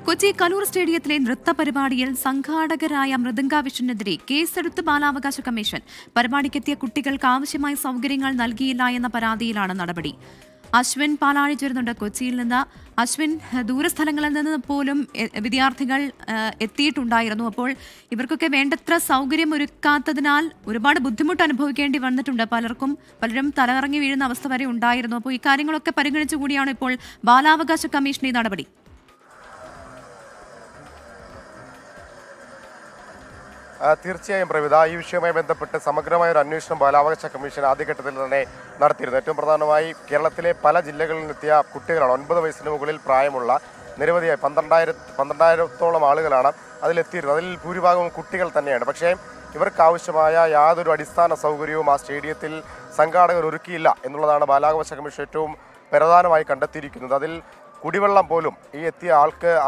കൊച്ചി കലൂർ സ്റ്റേഡിയത്തിലെ നൃത്ത പരിപാടിയിൽ സംഘാടകരായ മൃദംഗ വിഷ്ണുവിനെതിരെ കേസെടുത്ത് ബാലാവകാശ കമ്മീഷൻ. പരിപാടിക്കെത്തിയ കുട്ടികൾക്ക് ആവശ്യമായ സൗകര്യങ്ങൾ നൽകിയില്ല എന്ന പരാതിയിലാണ് നടപടി. അശ്വിൻ പാലാഴി ചേരുന്നുണ്ട് കൊച്ചിയിൽ നിന്ന്. അശ്വിൻ, ദൂരസ്ഥലങ്ങളിൽ നിന്ന് പോലും വിദ്യാർത്ഥികൾ എത്തിയിട്ടുണ്ടായിരുന്നു. അപ്പോൾ ഇവർക്കൊക്കെ വേണ്ടത്ര സൗകര്യം ഒരുക്കാത്തതിനാൽ ഒരുപാട് ബുദ്ധിമുട്ട് അനുഭവിക്കേണ്ടി വന്നിട്ടുണ്ട്. പലരും തലകറങ്ങി വീഴുന്ന അവസ്ഥ വരെ ഉണ്ടായിരുന്നു. അപ്പോൾ ഇക്കാര്യങ്ങളൊക്കെ പരിഗണിച്ചുകൂടിയാണ് ഇപ്പോൾ ബാലാവകാശ കമ്മീഷൻ ഈ നടപടി. തീർച്ചയായും പ്രവിധ, ഈ വിഷയവുമായി ബന്ധപ്പെട്ട് സമഗ്രമായ ഒരു അന്വേഷണം ബാലാവകാശ കമ്മീഷൻ ആദ്യഘട്ടത്തിൽ തന്നെ നടത്തിയിരുന്നു. ഏറ്റവും പ്രധാനമായി കേരളത്തിലെ പല ജില്ലകളിൽ നിന്നെത്തിയ കുട്ടികളാണ്. 9 വയസ്സിന് മുകളിൽ പ്രായമുള്ള നിരവധിയായി 12,000-ത്തോളം ആളുകളാണ് അതിലെത്തിയിരുന്നത്. അതിൽ ഭൂരിഭാഗവും കുട്ടികൾ തന്നെയാണ്. പക്ഷേ ഇവർക്ക് ആവശ്യമായ യാതൊരു അടിസ്ഥാന സൗകര്യവും ആ സ്റ്റേഡിയത്തിൽ സംഘാടകർ ഒരുക്കിയില്ല എന്നുള്ളതാണ് ബാലാവകാശ കമ്മീഷൻ ഏറ്റവും പ്രധാനമായി കണ്ടെത്തിയിരിക്കുന്നത്. അതിൽ കുടിവെള്ളം പോലും ഈ എത്തിയ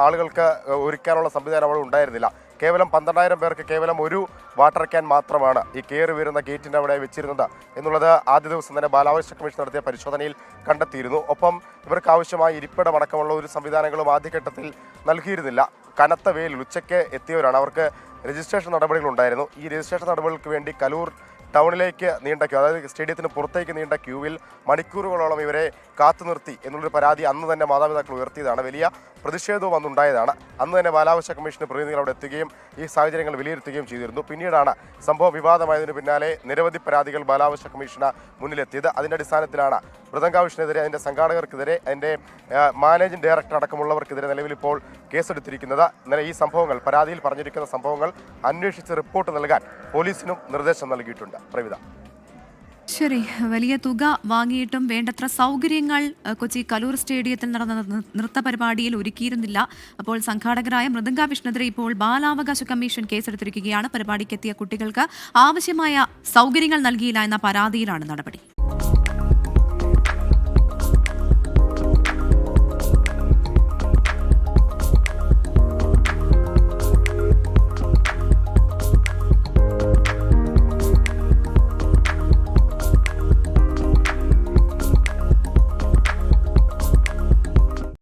ആളുകൾക്ക് ഒരുക്കാനുള്ള സംവിധാനം അവിടെ ഉണ്ടായിരുന്നില്ല. കേവലം 12,000 പേർക്ക് കേവലം ഒരു വാട്ടർ ക്യാൻ മാത്രമാണ് ഈ കയറി വരുന്ന ഗേറ്റിൻ്റെ അവിടെ വെച്ചിരുന്നത് എന്നുള്ളത് ആദ്യ ദിവസം തന്നെ ബാലാവകാശ കമ്മീഷൻ നടത്തിയ പരിശോധനയിൽ കണ്ടെത്തിയിരുന്നു. ഒപ്പം ഇവർക്ക് ആവശ്യമായ ഇരിപ്പിടമടക്കമുള്ള ഒരു സംവിധാനങ്ങളും ആദ്യഘട്ടത്തിൽ നൽകിയിരുന്നില്ല. കനത്ത വെയിൽ, ഉച്ചയ്ക്ക് എത്തിയവരാണ്. അവർക്ക് രജിസ്ട്രേഷൻ നടപടികളുണ്ടായിരുന്നു. ഈ രജിസ്ട്രേഷൻ നടപടികൾക്ക് വേണ്ടി കലൂർ ടൗണിലേക്ക് നീണ്ട ക്യൂ, അതായത് സ്റ്റേഡിയത്തിന് പുറത്തേക്ക് നീണ്ട ക്യൂവിൽ മണിക്കൂറുകളോളം ഇവരെ കാത്തു നിർത്തി എന്നുള്ളൊരു പരാതി അന്ന് തന്നെ മാതാപിതാക്കൾ ഉയർത്തിയതാണ്. വലിയ പ്രതിഷേധവും അന്നുണ്ടായതാണ്. അന്ന് തന്നെ ബാലാവകാശ കമ്മീഷന് പ്രതിനിധികൾ അവിടെ എത്തുകയും ഈ സാഹചര്യങ്ങൾ വിലയിരുത്തുകയും ചെയ്തിരുന്നു. പിന്നീടാണ് സംഭവം വിവാദമായതിനു പിന്നാലെ നിരവധി പരാതികൾ ബാലാവകാശ കമ്മീഷന് മുന്നിലെത്തിയത്. അതിൻ്റെ അടിസ്ഥാനത്തിലാണ് മൃദംഗ വിഷ്ണുവിനെതിരെ, അതിൻ്റെ സംഘാടകർക്കെതിരെ, അതിൻ്റെ മാനേജിംഗ് ഡയറക്ടർ അടക്കമുള്ളവർക്കെതിരെ നിലവിൽ ഇപ്പോൾ കേസെടുത്തിരിക്കുന്നത്. ഈ സംഭവങ്ങൾ, പരാതിയിൽ പറഞ്ഞിരിക്കുന്ന സംഭവങ്ങൾ അന്വേഷിച്ച് റിപ്പോർട്ട് നൽകാൻ പോലീസിനും നിർദ്ദേശം നൽകിയിട്ടുണ്ട്. പ്രവിധ, ശരി, വലിയ തുക വാങ്ങിയിട്ടും വേണ്ടത്ര സൗകര്യങ്ങൾ കൊച്ചി കലൂർ സ്റ്റേഡിയത്തിൽ നടന്ന നൃത്ത പരിപാടിയിൽ ഒരുക്കിയിരുന്നില്ല. അപ്പോൾ സംഘാടകരായ മൃദംഗ വിഷ്ണുവിനെതിരെ ഇപ്പോൾ ബാലാവകാശ കമ്മീഷൻ കേസെടുത്തിരിക്കുകയാണ്. പരിപാടിക്കെത്തിയ കുട്ടികൾക്ക് ആവശ്യമായ സൗകര്യങ്ങൾ നൽകിയില്ല എന്ന പരാതിയിലാണ് നടപടി.